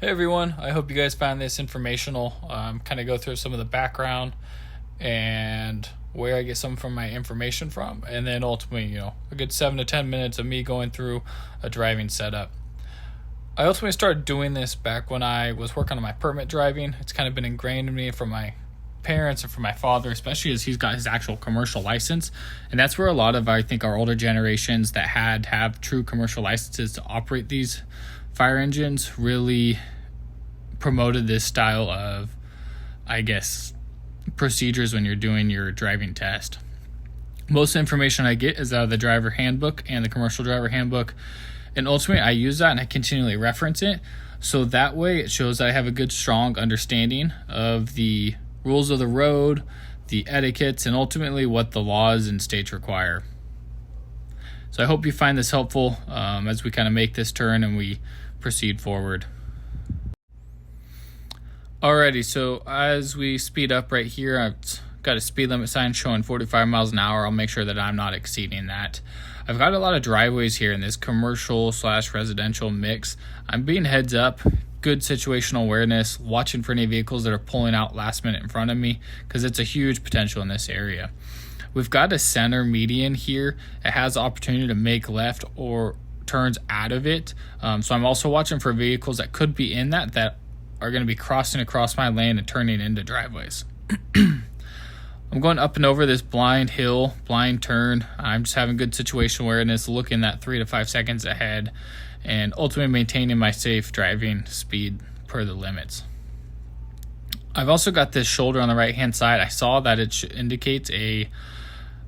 Hey everyone, I hope you guys found this informational. Kind of go through some of the background and where I get some from my information from, and then ultimately, a good 7 to 10 minutes of me going through a driving setup. I ultimately started doing this back when I was working on my permit driving. It's kind of been ingrained in me from my parents and from my father, especially as he's got his actual commercial license. And that's where a lot of, I think, our older generations that have true commercial licenses to operate these fire engines really promoted this style of, I guess, procedures when you're doing your driving test. Most information I get is out of the driver handbook and the commercial driver handbook, and ultimately I use that and I continually reference it, so that way it shows that I have a good strong understanding of the rules of the road, the etiquettes, and ultimately what the laws and states require. So I hope you find this helpful as we kind of make this turn and we proceed forward. Alrighty, so as we speed up right here, I've got a speed limit sign showing 45 miles an hour. I'll make sure that I'm not exceeding that. I've got a lot of driveways here in this commercial/residential mix. I'm being heads up, good situational awareness, watching for any vehicles that are pulling out last minute in front of me, because it's a huge potential in this area. We've got a center median here. It has the opportunity to make left or turns out of it. So I'm also watching for vehicles that could be in that are going to be crossing across my lane and turning into driveways. I'm going up and over this blind hill, blind turn. I'm just having good situational awareness, looking at 3 to 5 seconds ahead, and ultimately maintaining my safe driving speed per the limits. I've also got this shoulder on the right hand side. I saw that it indicates it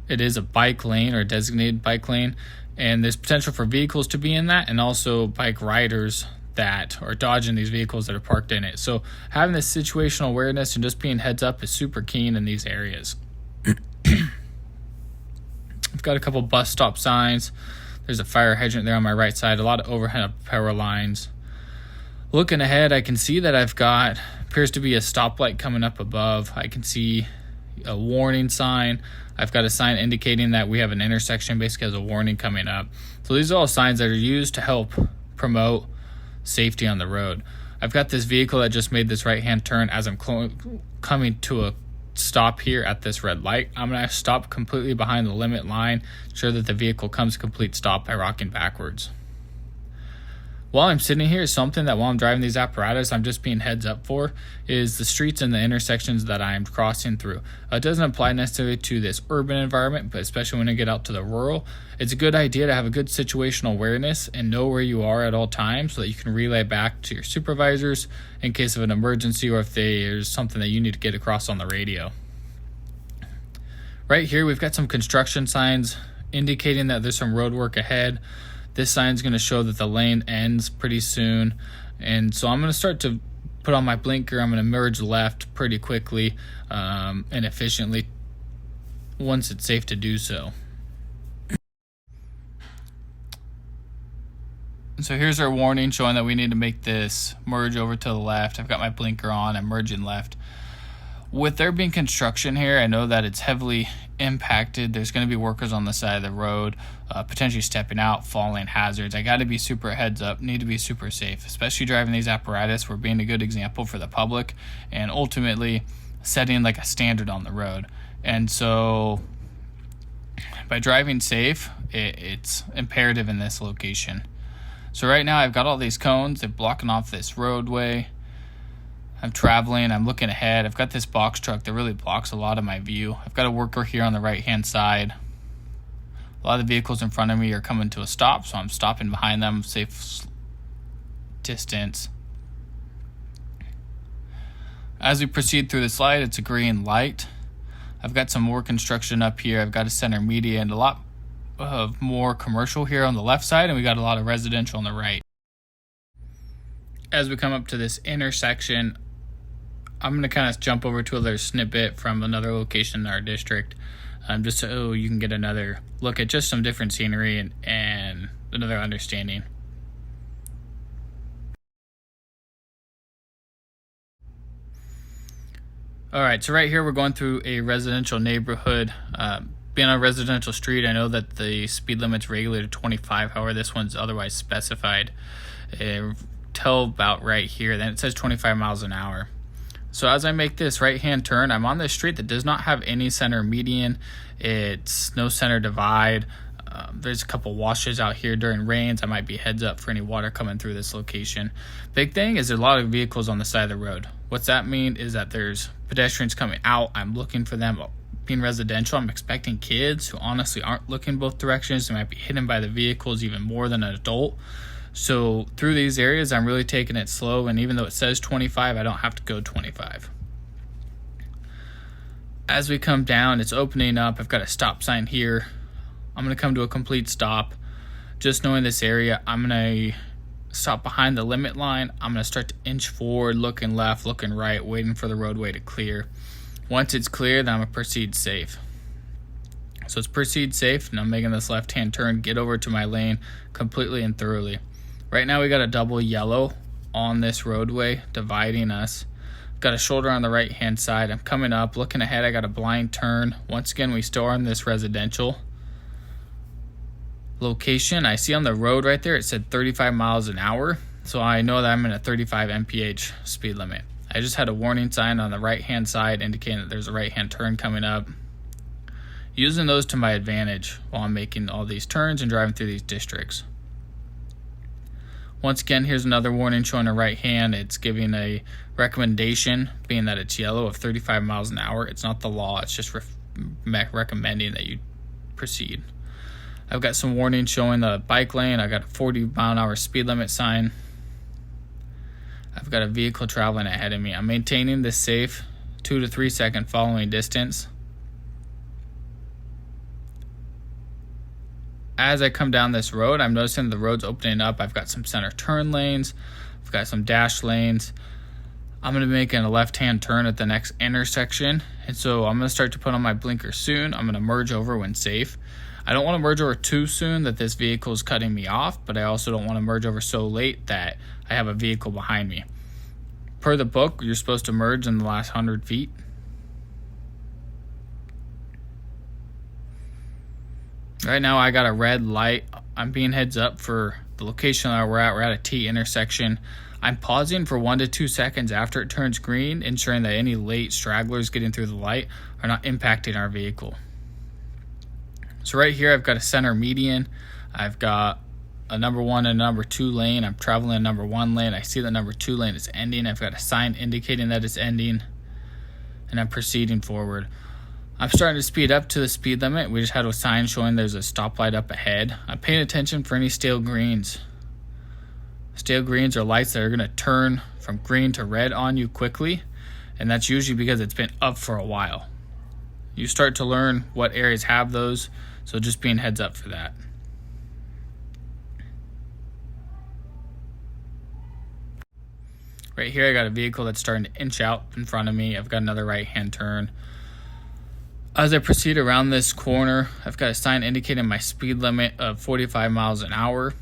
is a bike lane or a designated bike lane, and there's potential for vehicles to be in that, and also bike riders that are dodging these vehicles that are parked in it. So having this situational awareness and just being heads up is super keen in these areas. I've got a couple bus stop signs. There's a fire hydrant there on my right side, a lot of overhead power lines. Looking ahead, I can see that I've got, appears to be a stoplight coming up above. I can see a warning sign. I've got a sign indicating that we have an intersection, basically has a warning coming up. So these are all signs that are used to help promote safety on the road. I've got this vehicle that just made this right-hand turn. As I'm coming to a stop here at this red light, I'm going to stop completely behind the limit line, ensure that the vehicle comes to complete stop by rocking backwards. While I'm sitting here, something that while I'm driving these apparatus, I'm just being heads up for is the streets and the intersections that I'm crossing through. It doesn't apply necessarily to this urban environment, but especially when I get out to the rural, it's a good idea to have a good situational awareness and know where you are at all times so that you can relay back to your supervisors in case of an emergency or if there's something that you need to get across on the radio. Right here, we've got some construction signs indicating that there's some road work ahead. This sign is going to show that the lane ends pretty soon. And so I'm going to start to put on my blinker. I'm going to merge left pretty quickly and efficiently once it's safe to do so. So here's our warning showing that we need to make this merge over to the left. I've got my blinker on. I'm merging left. With there being construction here, I know that it's heavily impacted. There's going to be workers on the side of the road, potentially stepping out, falling hazards. I got to be super heads up, need to be super safe, especially driving these apparatus. We're being a good example for the public and ultimately setting like a standard on the road. And so by driving safe, it's imperative in this location. So right now I've got all these cones. They're blocking off this roadway. I'm traveling, I'm looking ahead. I've got this box truck that really blocks a lot of my view. I've got a worker here on the right-hand side. A lot of the vehicles in front of me are coming to a stop, so I'm stopping behind them, safe distance. As we proceed through this light, it's a green light. I've got some more construction up here. I've got a center media and a lot of more commercial here on the left side, and we got a lot of residential on the right. As we come up to this intersection, I'm going to kind of jump over to another snippet from another location in our district, just so you can get another look at just some different scenery and another understanding. All right, so right here we're going through a residential neighborhood. Being on a residential street, I know that the speed limit's regulated 25, however this one's otherwise specified. tell about right here. Then it says 25 miles an hour. So as I make this right-hand turn, I'm on this street that does not have any center median. It's no center divide. There's a couple washes out here during rains. I might be heads up for any water coming through this location. Big thing is there's a lot of vehicles on the side of the road. What's that mean is that there's pedestrians coming out. I'm looking for them. Being residential, I'm expecting kids who honestly aren't looking both directions. They might be hidden by the vehicles even more than an adult. So through these areas, I'm really taking it slow. And even though it says 25, I don't have to go 25. As we come down, it's opening up. I've got a stop sign here. I'm going to come to a complete stop. Just knowing this area, I'm going to stop behind the limit line. I'm going to start to inch forward, looking left, looking right, waiting for the roadway to clear. Once it's clear, then I'm going to proceed safe. So it's proceed safe, and I'm making this left-hand turn, get over to my lane completely and thoroughly. Right now we got a double yellow on this roadway dividing us. Got a shoulder on the right-hand side. I'm coming up, looking ahead. I got a blind turn. Once again, we still are in this residential location. I see on the road right there, it said 35 miles an hour. So I know that I'm in a 35 mph speed limit. I just had a warning sign on the right-hand side indicating that there's a right-hand turn coming up. Using those to my advantage while I'm making all these turns and driving through these districts. Once again, here's another warning showing a right hand. It's giving a recommendation, being that it's yellow, of 35 miles an hour. It's not the law. It's just recommending that you proceed. I've got some warnings showing the bike lane. I've got a 40-mile-an-hour speed limit sign. I've got a vehicle traveling ahead of me. I'm maintaining this safe 2 to 3 second following distance. As I come down this road, I'm noticing the road's opening up. I've got some center turn lanes. I've got some dash lanes. I'm going to be making a left-hand turn at the next intersection. And so I'm going to start to put on my blinker soon. I'm going to merge over when safe. I don't want to merge over too soon that this vehicle is cutting me off, but I also don't want to merge over so late that I have a vehicle behind me. Per the book, you're supposed to merge in the last 100 feet. Right now I got a red light. I'm being heads up for the location that we're at. We're at a T intersection. I'm pausing for 1 to 2 seconds after it turns green, ensuring that any late stragglers getting through the light are not impacting our vehicle. So right here I've got a center median. I've got a number 1 and a number 2 lane. I'm traveling in number 1 lane. I see the number 2 lane is ending. I've got a sign indicating that it's ending, and I'm proceeding forward. I'm starting to speed up to the speed limit. We just had a sign showing there's a stoplight up ahead. I'm paying attention for any stale greens. Stale greens are lights that are going to turn from green to red on you quickly, and that's usually because it's been up for a while. You start to learn what areas have those, so just being heads up for that. Right here I got a vehicle that's starting to inch out in front of me. I've got another right-hand turn. As I proceed around this corner, I've got a sign indicating my speed limit of 45 miles an hour.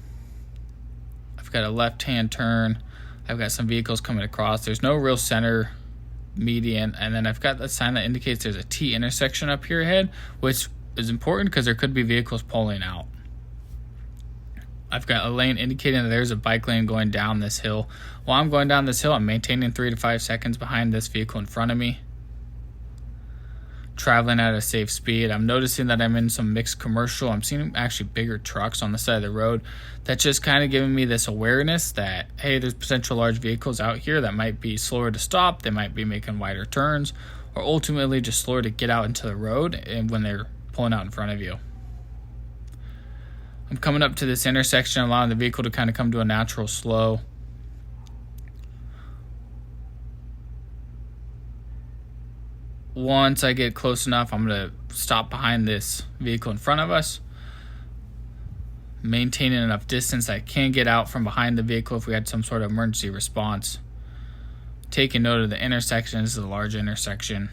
I've got a left-hand turn. I've got some vehicles coming across. There's no real center median. And then I've got the sign that indicates there's a T intersection up here ahead, which is important because there could be vehicles pulling out. I've got a lane indicating that there's a bike lane going down this hill. While I'm going down this hill, I'm maintaining 3 to 5 seconds behind this vehicle in front of me. Traveling at a safe speed. I'm noticing that I'm in some mixed commercial. I'm seeing actually bigger trucks on the side of the road. That's just kind of giving me this awareness that, hey, there's potential large vehicles out here that might be slower to stop. They might be making wider turns, or ultimately just slower to get out into the road and when they're pulling out in front of you. I'm coming up to this intersection, allowing the vehicle to kind of come to a natural slow. Once I get close enough, I'm going to stop behind this vehicle in front of us, maintaining enough distance that I can get out from behind the vehicle if we had some sort of emergency response. Taking note of the intersection. This is a large intersection.